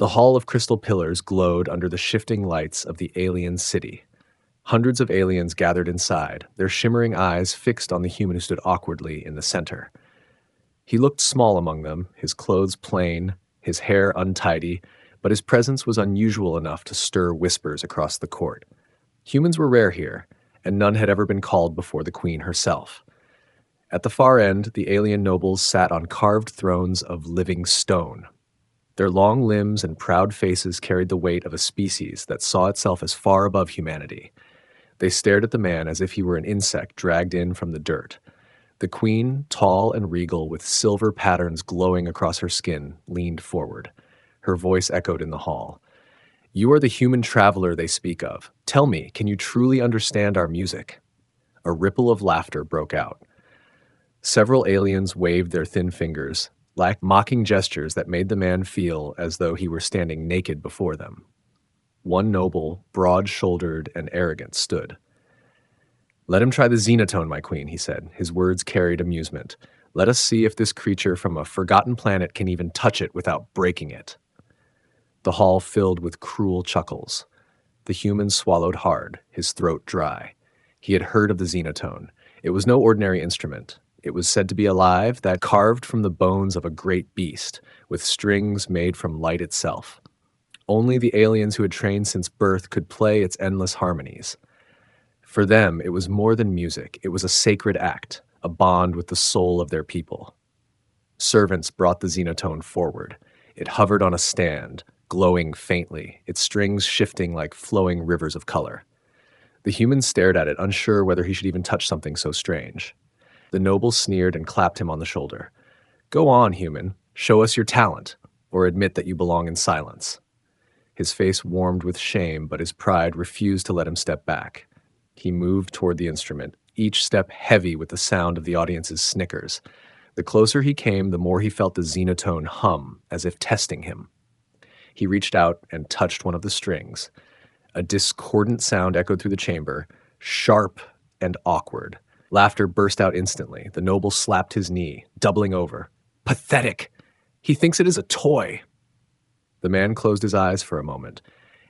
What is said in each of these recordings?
The hall of crystal pillars glowed under the shifting lights of the alien city. Hundreds of aliens gathered inside, their shimmering eyes fixed on the human who stood awkwardly in the center. He looked small among them, his clothes plain, his hair untidy, but his presence was unusual enough to stir whispers across the court. Humans were rare here, and none had ever been called before the queen herself. At the far end, the alien nobles sat on carved thrones of living stone. Their long limbs and proud faces carried the weight of a species that saw itself as far above humanity. They stared at the man as if he were an insect dragged in from the dirt. The queen, tall and regal, with silver patterns glowing across her skin, leaned forward. Her voice echoed in the hall. "You are the human traveler they speak of. Tell me, can you truly understand our music?" A ripple of laughter broke out. Several aliens waved their thin fingers, like mocking gestures that made the man feel as though he were standing naked before them. One noble, broad-shouldered and arrogant, stood. "Let him try the Xenotone, my queen," he said. His words carried amusement. "Let us see if this creature from a forgotten planet can even touch it without breaking it." The hall filled with cruel chuckles. The human swallowed hard, his throat dry. He had heard of the Xenotone. It was no ordinary instrument. It was said to be alive, that carved from the bones of a great beast, with strings made from light itself. Only the aliens who had trained since birth could play its endless harmonies. For them, it was more than music. It was a sacred act, a bond with the soul of their people. Servants brought the Xenotone forward. It hovered on a stand, glowing faintly, its strings shifting like flowing rivers of color. The human stared at it, unsure whether he should even touch something so strange. The noble sneered and clapped him on the shoulder. "Go on, human. Show us your talent, or admit that you belong in silence." His face warmed with shame, but his pride refused to let him step back. He moved toward the instrument, each step heavy with the sound of the audience's snickers. The closer he came, the more he felt the Xenotone hum, as if testing him. He reached out and touched one of the strings. A discordant sound echoed through the chamber, sharp and awkward. Laughter burst out instantly. The noble slapped his knee, doubling over. "Pathetic! He thinks it is a toy!" The man closed his eyes for a moment.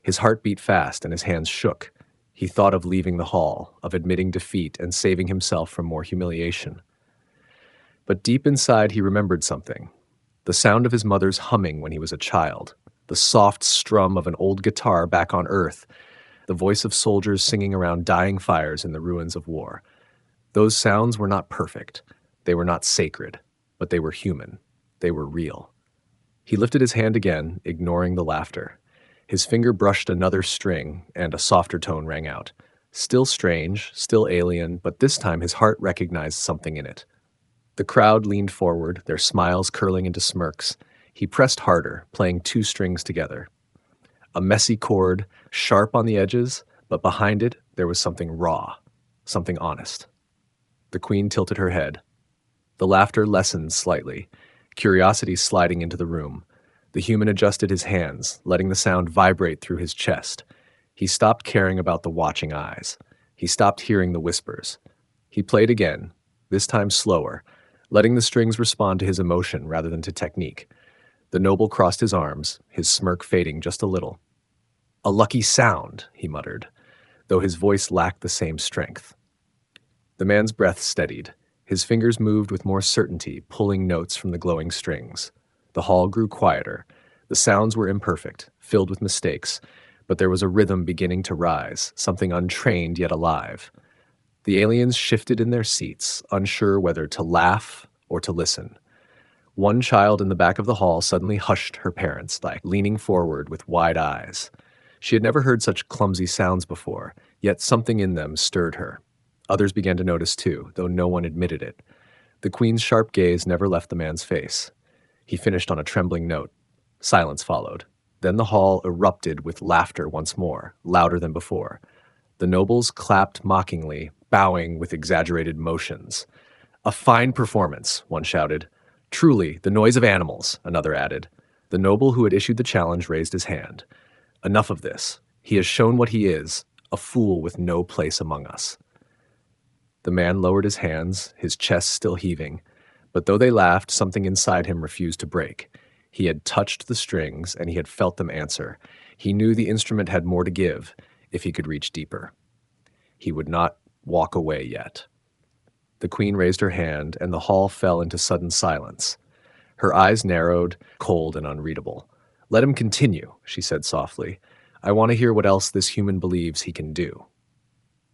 His heart beat fast and his hands shook. He thought of leaving the hall, of admitting defeat and saving himself from more humiliation. But deep inside he remembered something. The sound of his mother's humming when he was a child. The soft strum of an old guitar back on Earth. The voice of soldiers singing around dying fires in the ruins of war. Those sounds were not perfect. They were not sacred. But they were human. They were real. He lifted his hand again, ignoring the laughter. His finger brushed another string, and a softer tone rang out. Still strange, still alien, but this time his heart recognized something in it. The crowd leaned forward, their smiles curling into smirks. He pressed harder, playing two strings together. A messy chord, sharp on the edges, but behind it there was something raw, something honest. The queen tilted her head. The laughter lessened slightly, curiosity sliding into the room. The human adjusted his hands, letting the sound vibrate through his chest. He stopped caring about the watching eyes. He stopped hearing the whispers. He played again, this time slower, letting the strings respond to his emotion rather than to technique. The noble crossed his arms, his smirk fading just a little. "A lucky sound," he muttered, though his voice lacked the same strength. The man's breath steadied. His fingers moved with more certainty, pulling notes from the glowing strings. The hall grew quieter. The sounds were imperfect, filled with mistakes, but there was a rhythm beginning to rise, something untrained yet alive. The aliens shifted in their seats, unsure whether to laugh or to listen. One child in the back of the hall suddenly hushed her parents, like leaning forward with wide eyes. She had never heard such clumsy sounds before, yet something in them stirred her. Others began to notice too, though no one admitted it. The queen's sharp gaze never left the man's face. He finished on a trembling note. Silence followed. Then the hall erupted with laughter once more, louder than before. The nobles clapped mockingly, bowing with exaggerated motions. "A fine performance," one shouted. "Truly, the noise of animals," another added. The noble who had issued the challenge raised his hand. "Enough of this. He has shown what he is, a fool with no place among us." The man lowered his hands, his chest still heaving. But though they laughed, something inside him refused to break. He had touched the strings, and he had felt them answer. He knew the instrument had more to give if he could reach deeper. He would not walk away yet. The queen raised her hand, and the hall fell into sudden silence. Her eyes narrowed, cold and unreadable. "Let him continue," she said softly. "I want to hear what else this human believes he can do."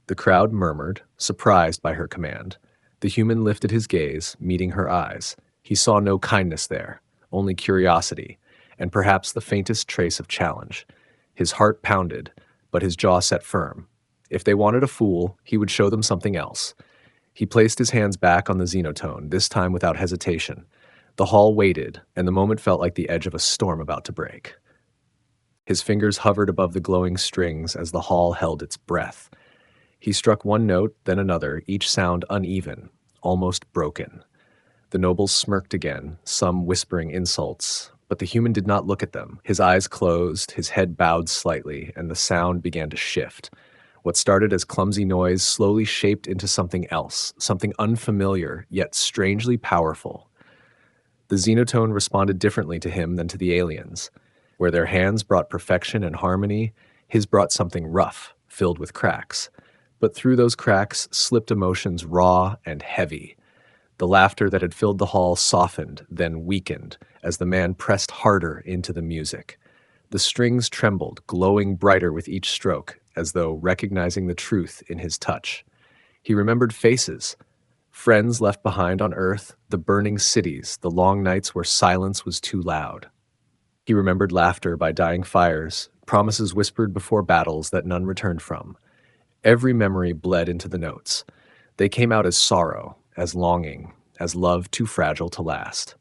The crowd murmured, surprised by her command. The human lifted his gaze, meeting her eyes. He saw no kindness there, only curiosity, and perhaps the faintest trace of challenge. His heart pounded, but his jaw set firm. If they wanted a fool, he would show them something else. He placed his hands back on the Xenotone, this time without hesitation. The hall waited, and the moment felt like the edge of a storm about to break. His fingers hovered above the glowing strings as the hall held its breath. He struck one note, then another, each sound uneven, almost broken. The nobles smirked again, some whispering insults, but the human did not look at them. His eyes closed, his head bowed slightly, and the sound began to shift. What started as clumsy noise slowly shaped into something else, something unfamiliar, yet strangely powerful. The Xenotone responded differently to him than to the aliens. Where their hands brought perfection and harmony, his brought something rough, filled with cracks. But through those cracks slipped emotions raw and heavy. The laughter that had filled the hall softened, then weakened, as the man pressed harder into the music. The strings trembled, glowing brighter with each stroke, as though recognizing the truth in his touch. He remembered faces, friends left behind on Earth, the burning cities, the long nights where silence was too loud. He remembered laughter by dying fires, promises whispered before battles that none returned from. Every memory bled into the notes. They came out as sorrow, as longing, as love too fragile to last.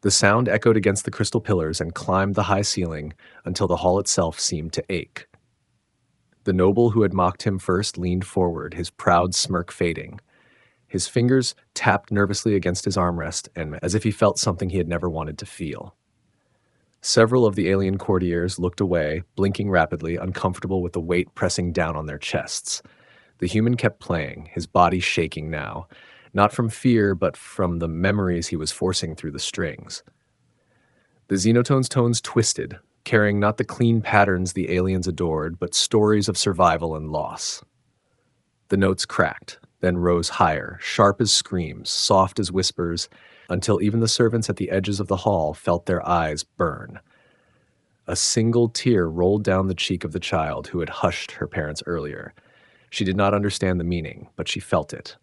The sound echoed against the crystal pillars and climbed the high ceiling until the hall itself seemed to ache. The noble who had mocked him first leaned forward, his proud smirk fading. His fingers tapped nervously against his armrest, and as if he felt something he had never wanted to feel. Several of the alien courtiers looked away, blinking rapidly, uncomfortable with the weight pressing down on their chests. The human kept playing, his body shaking now, not from fear, but from the memories he was forcing through the strings. The Xenotone's tones twisted, carrying not the clean patterns the aliens adored, but stories of survival and loss. The notes cracked, then rose higher, sharp as screams, soft as whispers, until even the servants at the edges of the hall felt their eyes burn. A single tear rolled down the cheek of the child who had hushed her parents earlier. She did not understand the meaning, but she felt it.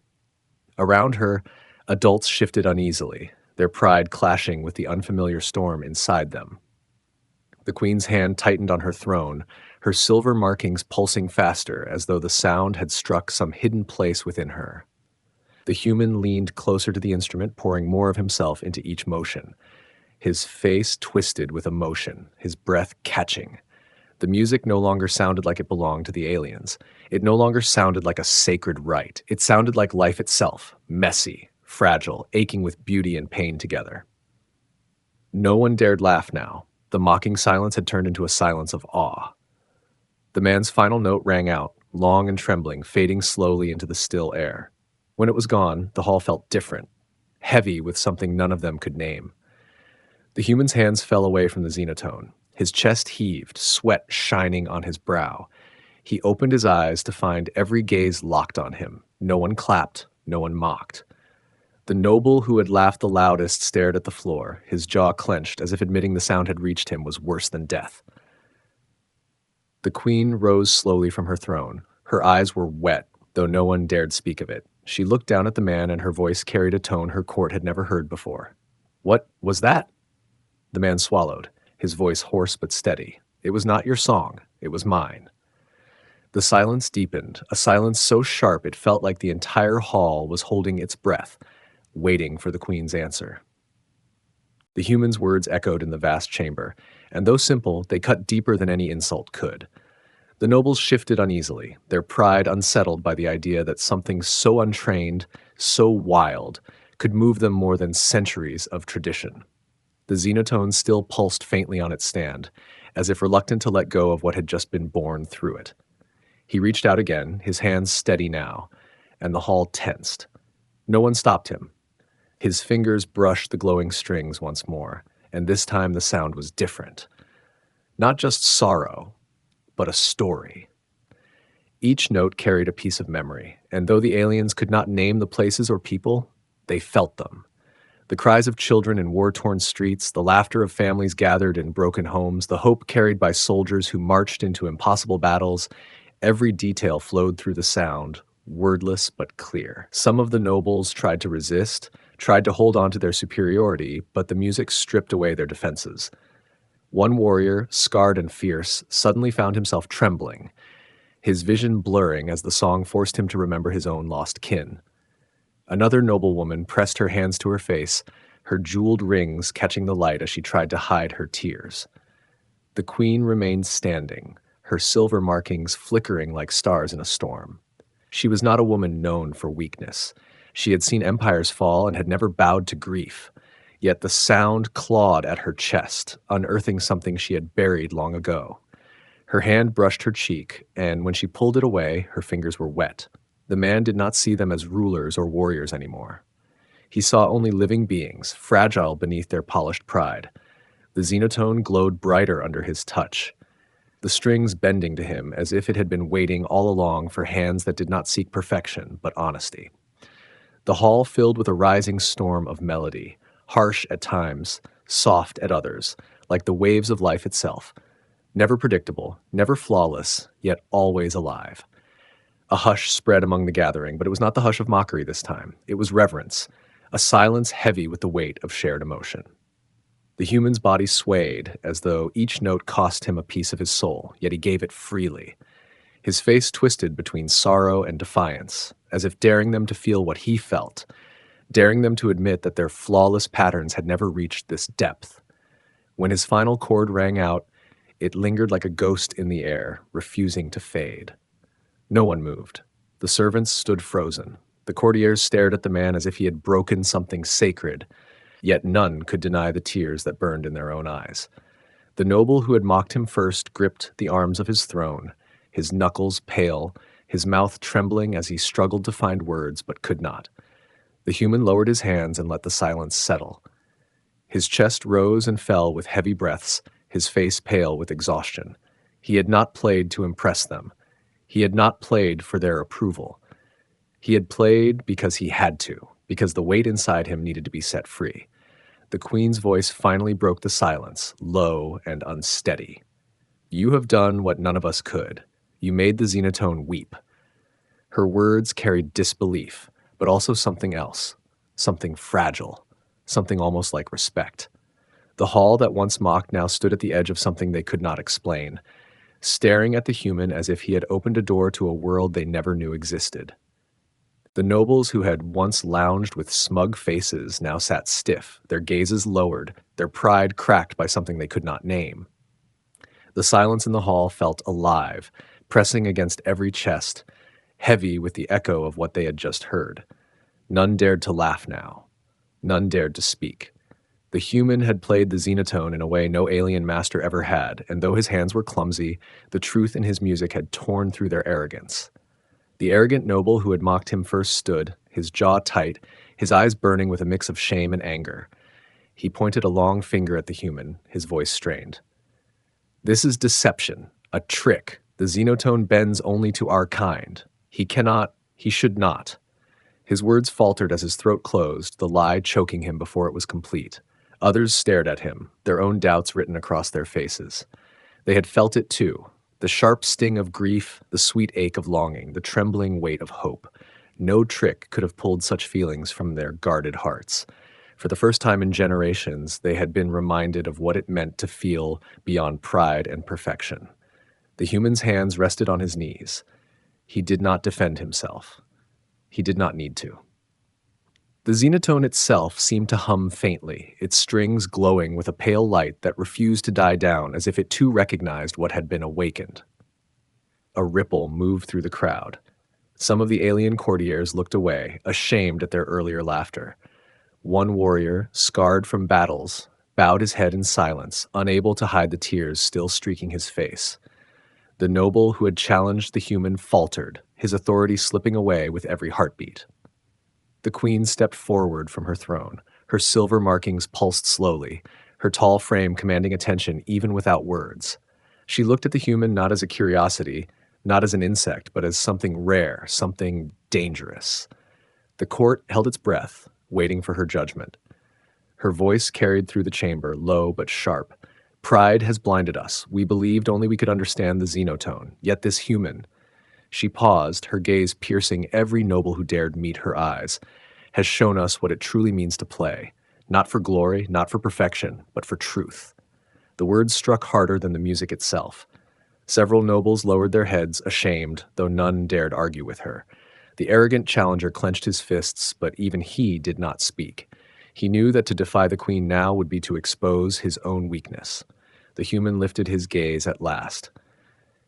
Around her, adults shifted uneasily, their pride clashing with the unfamiliar storm inside them. The queen's hand tightened on her throne, her silver markings pulsing faster as though the sound had struck some hidden place within her. The human leaned closer to the instrument, pouring more of himself into each motion. His face twisted with emotion, his breath catching. The music no longer sounded like it belonged to the aliens. It no longer sounded like a sacred rite. It sounded like life itself, messy, fragile, aching with beauty and pain together. No one dared laugh now. The mocking silence had turned into a silence of awe. The man's final note rang out, long and trembling, fading slowly into the still air. When it was gone, the hall felt different, heavy with something none of them could name. The human's hands fell away from the Xenotone. His chest heaved, sweat shining on his brow. He opened his eyes to find every gaze locked on him. No one clapped, no one mocked. The noble who had laughed the loudest stared at the floor, his jaw clenched as if admitting the sound had reached him was worse than death. The queen rose slowly from her throne. Her eyes were wet, though no one dared speak of it. She looked down at the man, and her voice carried a tone her court had never heard before. "What was that?" The man swallowed, his voice hoarse but steady. "It was not your song. It was mine." The silence deepened, a silence so sharp it felt like the entire hall was holding its breath, waiting for the queen's answer. The human's words echoed in the vast chamber, and though simple, they cut deeper than any insult could. The nobles shifted uneasily, their pride unsettled by the idea that something so untrained, so wild, could move them more than centuries of tradition. The Xenotone still pulsed faintly on its stand, as if reluctant to let go of what had just been born through it. He reached out again, his hands steady now, and the hall tensed. No one stopped him. His fingers brushed the glowing strings once more, and this time the sound was different. Not just sorrow, but a story. Each note carried a piece of memory, and though the aliens could not name the places or people, they felt them. The cries of children in war-torn streets, the laughter of families gathered in broken homes, the hope carried by soldiers who marched into impossible battles, every detail flowed through the sound, wordless but clear. Some of the nobles tried to resist, tried to hold on to their superiority, but the music stripped away their defenses. One warrior, scarred and fierce, suddenly found himself trembling, his vision blurring as the song forced him to remember his own lost kin. Another noblewoman pressed her hands to her face, her jeweled rings catching the light as she tried to hide her tears. The queen remained standing, her silver markings flickering like stars in a storm. She was not a woman known for weakness. She had seen empires fall and had never bowed to grief. Yet the sound clawed at her chest, unearthing something she had buried long ago. Her hand brushed her cheek, and when she pulled it away, her fingers were wet. The man did not see them as rulers or warriors anymore. He saw only living beings, fragile beneath their polished pride. The Xenotone glowed brighter under his touch, the strings bending to him as if it had been waiting all along for hands that did not seek perfection, but honesty. The hall filled with a rising storm of melody, harsh at times, soft at others, like the waves of life itself. Never predictable, never flawless, yet always alive. A hush spread among the gathering, but it was not the hush of mockery this time. It was reverence, a silence heavy with the weight of shared emotion. The human's body swayed as though each note cost him a piece of his soul, yet he gave it freely. His face twisted between sorrow and defiance, as if daring them to feel what he felt, daring them to admit that their flawless patterns had never reached this depth. When his final chord rang out, it lingered like a ghost in the air, refusing to fade. No one moved. The servants stood frozen. The courtiers stared at the man as if he had broken something sacred, yet none could deny the tears that burned in their own eyes. The noble who had mocked him first gripped the arms of his throne, his knuckles pale, his mouth trembling as he struggled to find words but could not. The human lowered his hands and let the silence settle. His chest rose and fell with heavy breaths, his face pale with exhaustion. He had not played to impress them. He had not played for their approval. He had played because he had to, because the weight inside him needed to be set free. The queen's voice finally broke the silence, low and unsteady. "You have done what none of us could. You made the Xenotone weep." Her words carried disbelief, but also something else, something fragile, something almost like respect. The hall that once mocked now stood at the edge of something they could not explain, staring at the human as if he had opened a door to a world they never knew existed. The nobles who had once lounged with smug faces now sat stiff, their gazes lowered, their pride cracked by something they could not name. The silence in the hall felt alive, pressing against every chest, heavy with the echo of what they had just heard. None dared to laugh now. None dared to speak. The human had played the Xenotone in a way no alien master ever had, and though his hands were clumsy, the truth in his music had torn through their arrogance. The arrogant noble who had mocked him first stood, his jaw tight, his eyes burning with a mix of shame and anger. He pointed a long finger at the human, his voice strained. "This is deception, a trick. The Xenotone bends only to our kind. He cannot, he should not." His words faltered as his throat closed, the lie choking him before it was complete. Others stared at him, their own doubts written across their faces. They had felt it too, the sharp sting of grief, the sweet ache of longing, the trembling weight of hope. No trick could have pulled such feelings from their guarded hearts. For the first time in generations, they had been reminded of what it meant to feel beyond pride and perfection. The human's hands rested on his knees. He did not defend himself. He did not need to. The Xenotone itself seemed to hum faintly, its strings glowing with a pale light that refused to die down as if it too recognized what had been awakened. A ripple moved through the crowd. Some of the alien courtiers looked away, ashamed at their earlier laughter. One warrior, scarred from battles, bowed his head in silence, unable to hide the tears still streaking his face. The noble who had challenged the human faltered, his authority slipping away with every heartbeat. The queen stepped forward from her throne. Her silver markings pulsed slowly, her tall frame commanding attention even without words. She looked at the human not as a curiosity, not as an insect, but as something rare, something dangerous. The court held its breath, waiting for her judgment. Her voice carried through the chamber, low but sharp. Pride has blinded us. We believed only we could understand the Xenotone, yet this human. She paused, her gaze piercing every noble who dared meet her eyes, has shown us what it truly means to play, not for glory, not for perfection, but for truth. The words struck harder than the music itself. Several nobles lowered their heads, ashamed, though none dared argue with her. The arrogant challenger clenched his fists, but even he did not speak. He knew that to defy the queen now would be to expose his own weakness. The human lifted his gaze at last.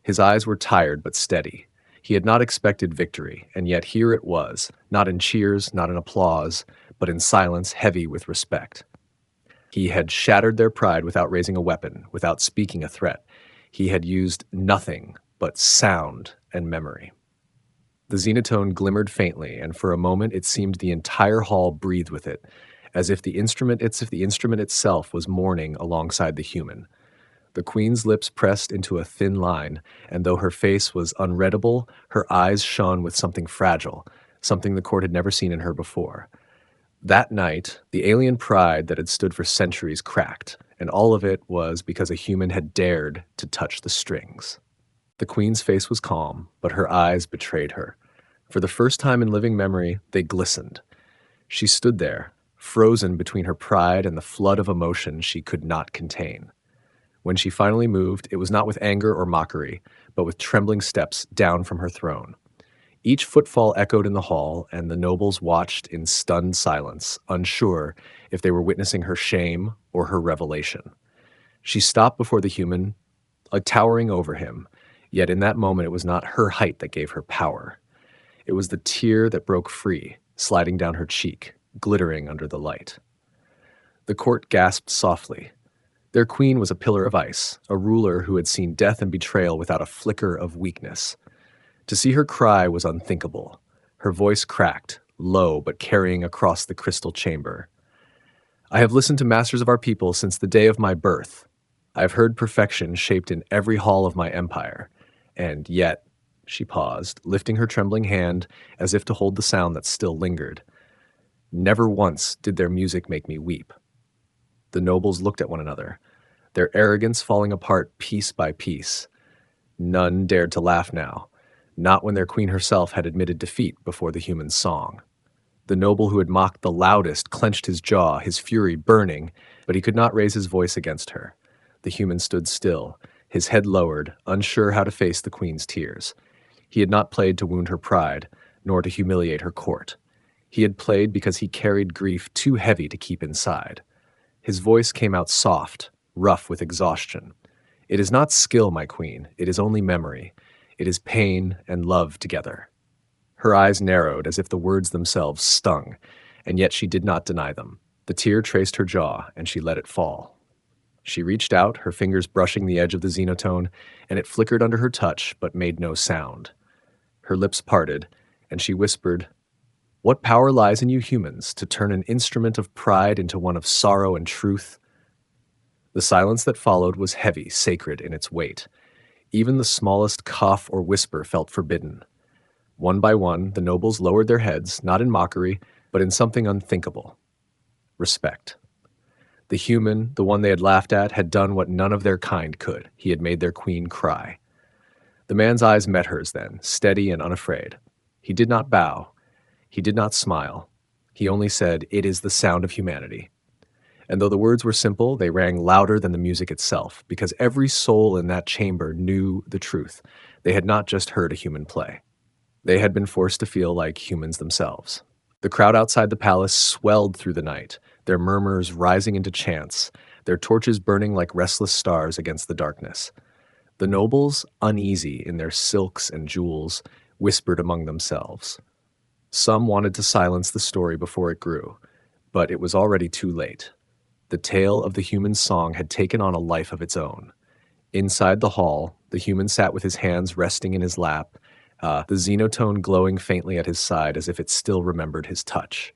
His eyes were tired but steady. He had not expected victory, and yet here it was, not in cheers, not in applause, but in silence heavy with respect. He had shattered their pride without raising a weapon, without speaking a threat. He had used nothing but sound and memory. The Xenotone glimmered faintly, and for a moment it seemed the entire hall breathed with it, as if the instrument itself was mourning alongside the human. The queen's lips pressed into a thin line, and though her face was unreadable, her eyes shone with something fragile, something the court had never seen in her before. That night, the alien pride that had stood for centuries cracked, and all of it was because a human had dared to touch the strings. The queen's face was calm, but her eyes betrayed her. For the first time in living memory, they glistened. She stood there, frozen between her pride and the flood of emotion she could not contain. When she finally moved, it was not with anger or mockery, but with trembling steps down from her throne. Each footfall echoed in the hall, and the nobles watched in stunned silence, unsure if they were witnessing her shame or her revelation. She stopped before the human, towering over him, yet in that moment it was not her height that gave her power. It was the tear that broke free, sliding down her cheek, glittering under the light. The court gasped softly. Their queen was a pillar of ice, a ruler who had seen death and betrayal without a flicker of weakness. To see her cry was unthinkable. Her voice cracked, low but carrying across the crystal chamber. I have listened to masters of our people since the day of my birth. I have heard perfection shaped in every hall of my empire. And yet, she paused, lifting her trembling hand as if to hold the sound that still lingered. Never once did their music make me weep. The nobles looked at one another, their arrogance falling apart piece by piece. None dared to laugh now, not when their queen herself had admitted defeat before the human's song. The noble who had mocked the loudest clenched his jaw, his fury burning, but he could not raise his voice against her. The human stood still, his head lowered, unsure how to face the queen's tears. He had not played to wound her pride, nor to humiliate her court. He had played because he carried grief too heavy to keep inside. His voice came out soft, rough with exhaustion. It is not skill, my queen. It is only memory. It is pain and love together. Her eyes narrowed as if the words themselves stung, and yet she did not deny them. The tear traced her jaw, and she let it fall. She reached out, her fingers brushing the edge of the Xenotone, and it flickered under her touch, but made no sound. Her lips parted, and she whispered, "What power lies in you humans to turn an instrument of pride into one of sorrow and truth?" The silence that followed was heavy, sacred in its weight. Even the smallest cough or whisper felt forbidden. One by one, the nobles lowered their heads, not in mockery, but in something unthinkable. Respect. The human, the one they had laughed at, had done what none of their kind could. He had made their queen cry. The man's eyes met hers then, steady and unafraid. He did not bow. He did not smile. He only said, "It is the sound of humanity." And though the words were simple, they rang louder than the music itself, because every soul in that chamber knew the truth. They had not just heard a human play. They had been forced to feel like humans themselves. The crowd outside the palace swelled through the night, their murmurs rising into chants, their torches burning like restless stars against the darkness. The nobles, uneasy in their silks and jewels, whispered among themselves. Some wanted to silence the story before it grew, but it was already too late. The tale of the human song had taken on a life of its own. Inside the hall, the human sat with his hands resting in his lap, the Xenotone glowing faintly at his side as if it still remembered his touch.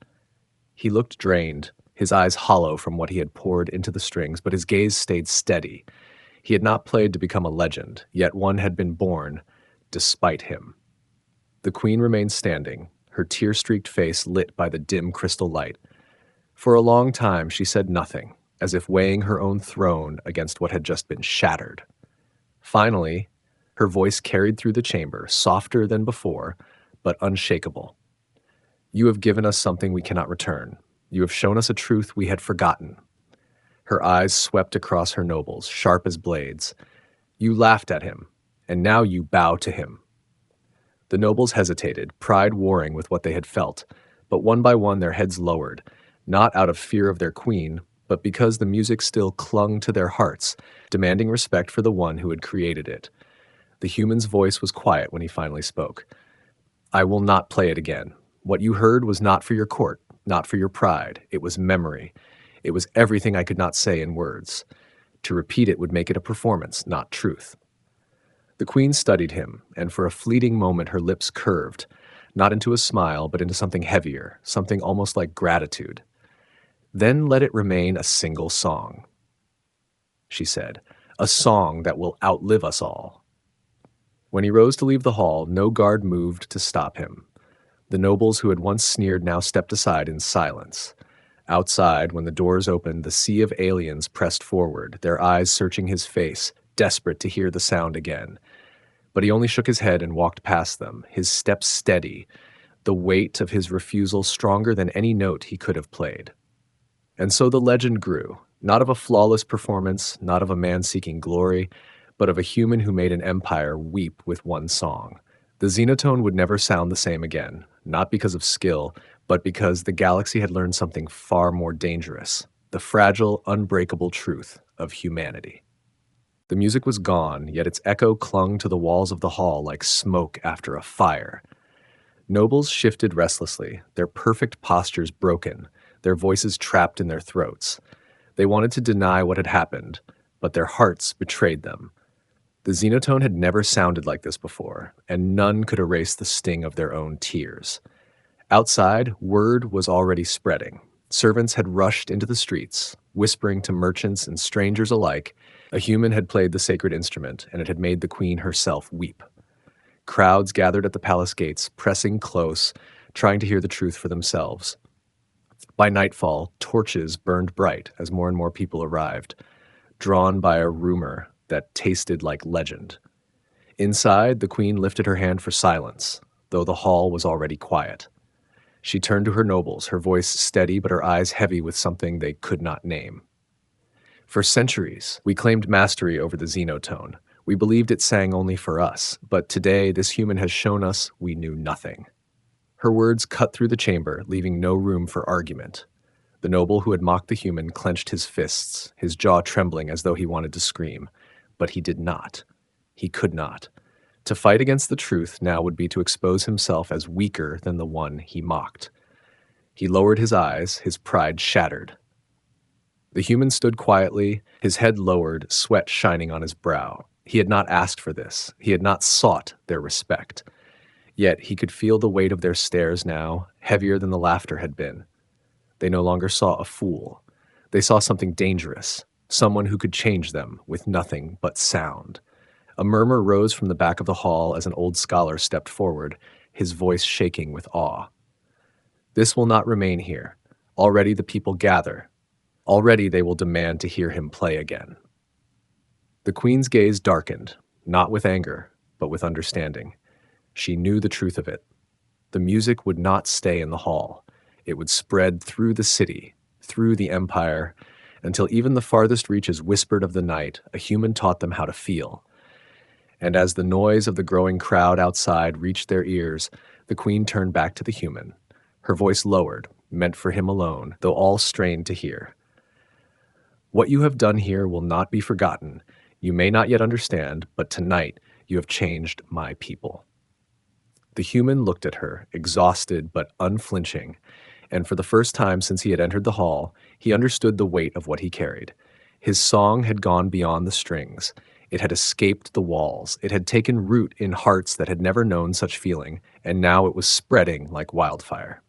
He looked drained, his eyes hollow from what he had poured into the strings, but his gaze stayed steady. He had not played to become a legend, yet one had been born despite him. The queen remained standing, her tear-streaked face lit by the dim crystal light. For a long time she said nothing, as if weighing her own throne against what had just been shattered. Finally, her voice carried through the chamber, softer than before, but unshakable. "You have given us something we cannot return. You have shown us a truth we had forgotten." Her eyes swept across her nobles, sharp as blades. "You laughed at him, and now you bow to him." The nobles hesitated, pride warring with what they had felt, but one by one their heads lowered, not out of fear of their queen, but because the music still clung to their hearts, demanding respect for the one who had created it. The human's voice was quiet when he finally spoke. "I will not play it again. What you heard was not for your court, not for your pride. It was memory. It was everything I could not say in words. To repeat it would make it a performance, not truth." The queen studied him, and for a fleeting moment her lips curved, not into a smile, but into something heavier, something almost like gratitude. "Then let it remain a single song," she said, "a song that will outlive us all." When he rose to leave the hall, no guard moved to stop him. The nobles who had once sneered now stepped aside in silence. Outside, when the doors opened, the sea of aliens pressed forward, their eyes searching his face, desperate to hear the sound again. But he only shook his head and walked past them, his steps steady, the weight of his refusal stronger than any note he could have played. And so the legend grew, not of a flawless performance, not of a man seeking glory, but of a human who made an empire weep with one song. The Xenotone would never sound the same again, not because of skill, but because the galaxy had learned something far more dangerous, the fragile, unbreakable truth of humanity. The music was gone, yet its echo clung to the walls of the hall like smoke after a fire. Nobles shifted restlessly, their perfect postures broken, their voices trapped in their throats. They wanted to deny what had happened, but their hearts betrayed them. The Xenotone had never sounded like this before, and none could erase the sting of their own tears. Outside, word was already spreading. Servants had rushed into the streets, whispering to merchants and strangers alike. A human had played the sacred instrument, and it had made the queen herself weep. Crowds gathered at the palace gates, pressing close, trying to hear the truth for themselves. By nightfall, torches burned bright as more and more people arrived, drawn by a rumor that tasted like legend. Inside, the queen lifted her hand for silence, though the hall was already quiet. She turned to her nobles, her voice steady but her eyes heavy with something they could not name. "For centuries, we claimed mastery over the Xenotone. We believed it sang only for us, but today this human has shown us we knew nothing." Her words cut through the chamber, leaving no room for argument. The noble who had mocked the human clenched his fists, his jaw trembling as though he wanted to scream. But he did not. He could not. To fight against the truth now would be to expose himself as weaker than the one he mocked. He lowered his eyes, his pride shattered. The human stood quietly, his head lowered, sweat shining on his brow. He had not asked for this. He had not sought their respect. Yet he could feel the weight of their stares now, heavier than the laughter had been. They no longer saw a fool. They saw something dangerous, someone who could change them with nothing but sound. A murmur rose from the back of the hall as an old scholar stepped forward, his voice shaking with awe. "This will not remain here. Already the people gather. Already they will demand to hear him play again." The queen's gaze darkened, not with anger, but with understanding. She knew the truth of it. The music would not stay in the hall. It would spread through the city, through the empire, until even the farthest reaches whispered of the night a human taught them how to feel. And as the noise of the growing crowd outside reached their ears, the queen turned back to the human, her voice lowered, meant for him alone, though all strained to hear. "What you have done here will not be forgotten. You may not yet understand, but tonight you have changed my people." The human looked at her, exhausted but unflinching, and for the first time since he had entered the hall, he understood the weight of what he carried. His song had gone beyond the strings. It had escaped the walls. It had taken root in hearts that had never known such feeling, and now it was spreading like wildfire.